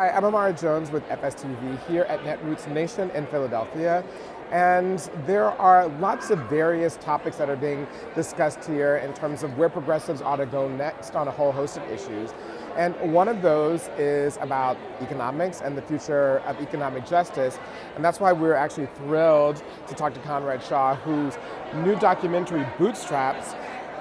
Hi, I'm Imara Jones with FSTV here at Netroots Nation in Philadelphia. And there are lots of various topics that are being discussed here in terms of where progressives ought to go next on a whole host of issues. And one of those is about economics and the future of economic justice. And that's why we're actually thrilled to talk to Conrad Shaw, whose new documentary, Bootstraps,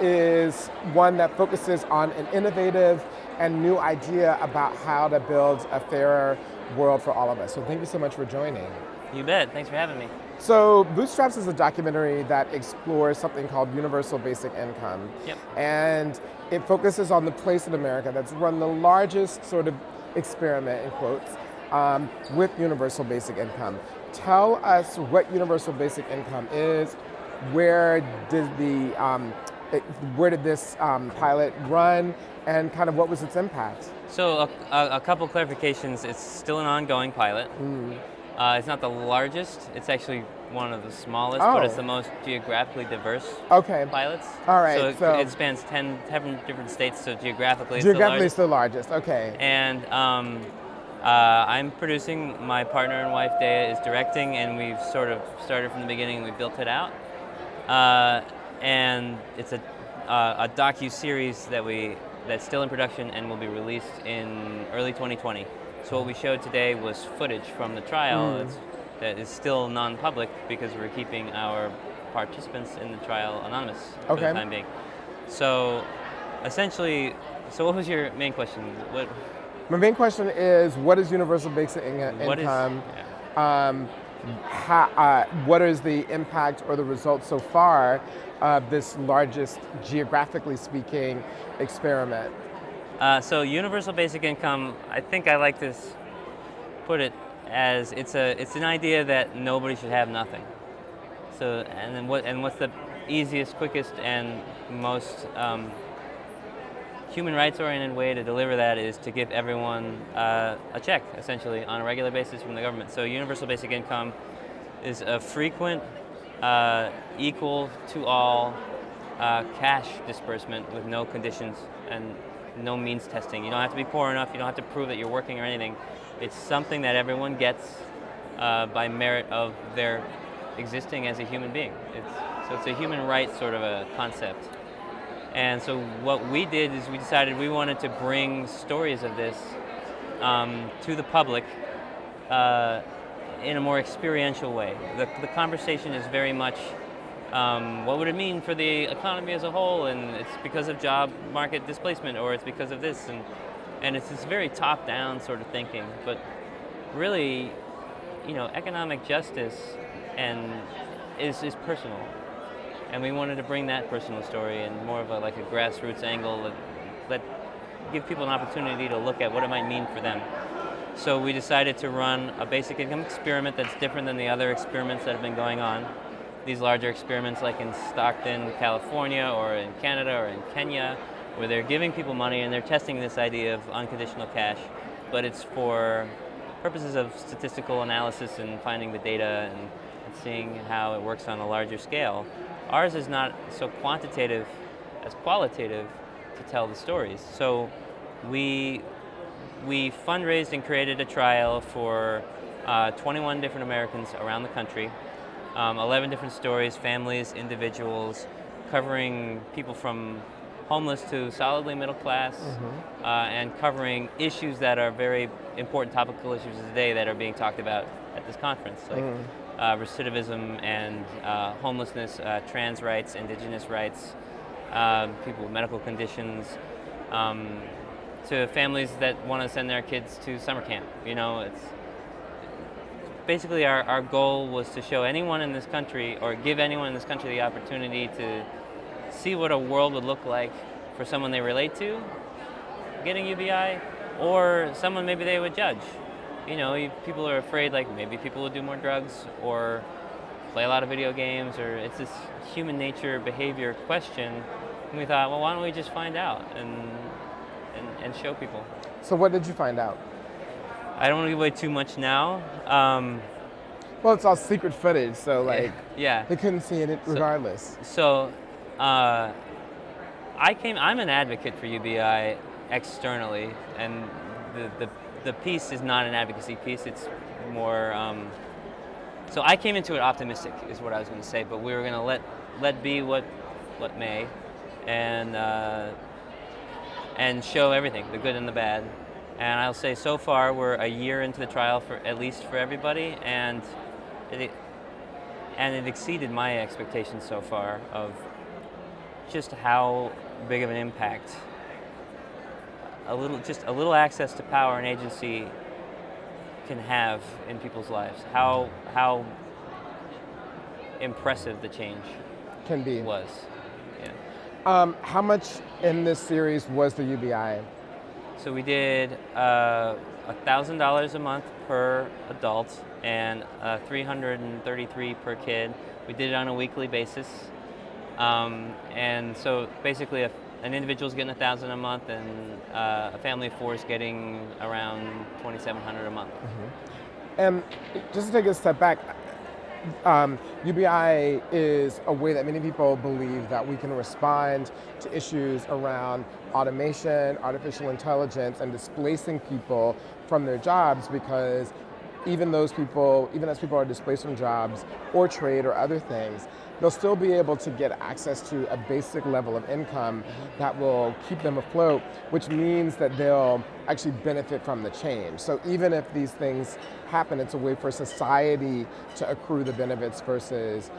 is one that focuses on an innovative and new idea about how to build a fairer world for all of us. So thank you so much for joining. You bet. Thanks for having me. So Bootstraps is a documentary that explores something called universal basic income. Yep. And it focuses on the place in America that's run the largest sort of experiment, in quotes, with universal basic income. Tell us what universal basic income is, where did this pilot run, and kind of what was its impact? So a couple clarifications. It's still an ongoing pilot. It's not the largest. It's actually one of the smallest, but it's the most geographically diverse pilots. All right. So it spans 10 different states, so geographically it's the largest. Okay. And I'm producing. My partner and wife, Dea, is directing, and we've sort of started from the beginning and we built it out. And it's a docuseries that's still in production and will be released in early 2020. So what we showed today was footage from the trial that is still non-public because we're keeping our participants in the trial anonymous for the time being. So essentially, what was your main question? My main question is, what is universal basic income? What is the impact or the results so far of this largest, geographically speaking, experiment? So universal basic income, I think I like to put it as it's an idea that nobody should have nothing. So what's the easiest, quickest, and most human rights oriented way to deliver that is to give everyone a check, essentially, on a regular basis from the government. So universal basic income is a frequent, equal to all cash disbursement with no conditions and no means testing. You don't have to be poor enough, you don't have to prove that you're working or anything. It's something that everyone gets by merit of their existing as a human being. So it's a human rights sort of a concept. And so what we did is we decided we wanted to bring stories of this to the public in a more experiential way. The conversation is very much what would it mean for the economy as a whole, and it's because of job market displacement, or it's because of this, and it's this very top-down sort of thinking. But really, economic justice is personal. And we wanted to bring that personal story and more of a grassroots angle that give people an opportunity to look at what it might mean for them. So we decided to run a basic income experiment that's different than the other experiments that have been going on. These larger experiments like in Stockton, California, or in Canada, or in Kenya, where they're giving people money and they're testing this idea of unconditional cash, but it's for purposes of statistical analysis and finding the data and seeing how it works on a larger scale. Ours is not so quantitative as qualitative to tell the stories. So we fundraised and created a trial for 21 different Americans around the country, 11 different stories, families, individuals, covering people from homeless to solidly middle class, and covering issues that are very important topical issues of the day that are being talked about at this conference, like recidivism and homelessness, trans rights, indigenous rights, people with medical conditions, to families that want to send their kids to summer camp. It's basically our goal was to show anyone in this country, or give anyone in this country the opportunity to see what a world would look like for someone they relate to getting UBI, or someone maybe they would judge. People are afraid, like maybe people will do more drugs or play a lot of video games, or it's this human nature behavior question. And we thought, well, why don't we just find out and show people? So what did you find out? I don't want to give away too much now. Well, it's all secret footage, so yeah, they couldn't see it regardless. I'm an advocate for UBI externally, and the piece is not an advocacy piece. It's more. So I came into it optimistic, is what I was going to say. But we were going to let be what may, and show everything, the good and the bad. And I'll say so far we're a year into the trial for at least for everybody, and it exceeded my expectations so far of just how big of an impact a little access to power and agency can have in people's lives. How impressive the change Can be. was. Yeah. How much in this series was the UBI? So we did $1,000 a month per adult and $333 per kid. We did it on a weekly basis, and so basically, an individual's getting $1,000 a month, and a family of four is getting around $2,700 a month. Mm-hmm. And just to take a step back, UBI is a way that many people believe that we can respond to issues around automation, artificial intelligence, and displacing people from their jobs, because even as people are displaced from jobs or trade or other things, they'll still be able to get access to a basic level of income that will keep them afloat, which means that they'll actually benefit from the change. So even if these things happen, it's a way for society to accrue the benefits versus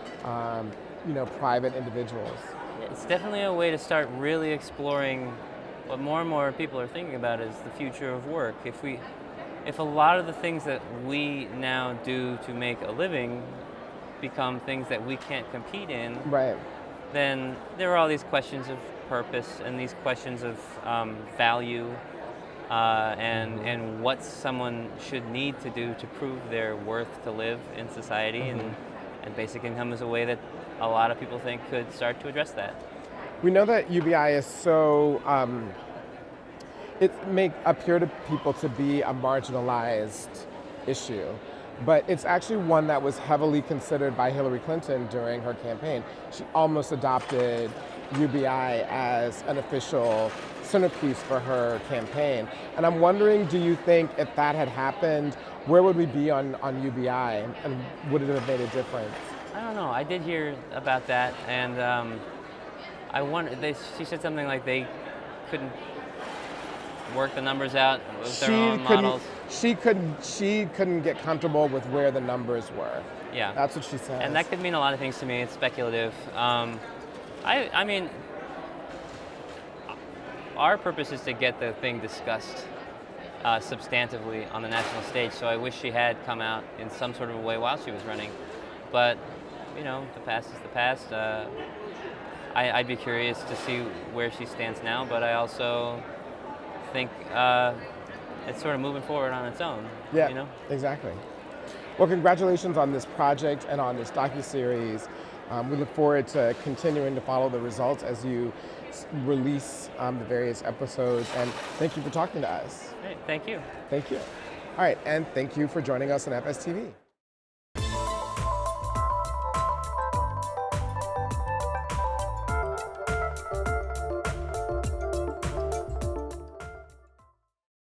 private individuals. It's definitely a way to start really exploring what more and more people are thinking about is the future of work. If a lot of the things that we now do to make a living become things that we can't compete in, right, then there are all these questions of purpose and these questions of value and what someone should need to do to prove their worth to live in society, and basic income is a way that a lot of people think could start to address that. We know that UBI is so, it may appear to people to be a marginalized issue, but it's actually one that was heavily considered by Hillary Clinton during her campaign. She almost adopted UBI as an official centerpiece for her campaign. And I'm wondering, do you think if that had happened, where would we be on UBI, and would it have made a difference? I don't know. I did hear about that, and she said something like they couldn't work the numbers out with their own models. She couldn't get comfortable with where the numbers were. Yeah. That's what she said. And that could mean a lot of things to me. It's speculative. I mean, our purpose is to get the thing discussed substantively on the national stage, so I wish she had come out in some sort of a way while she was running. But, the past is the past. I'd be curious to see where she stands now, but I also think it's sort of moving forward on its own. Yeah, exactly. Well, congratulations on this project and on this docuseries. We look forward to continuing to follow the results as you release the various episodes, and thank you for talking to us. Great, thank you. Thank you. All right, and thank you for joining us on FSTV.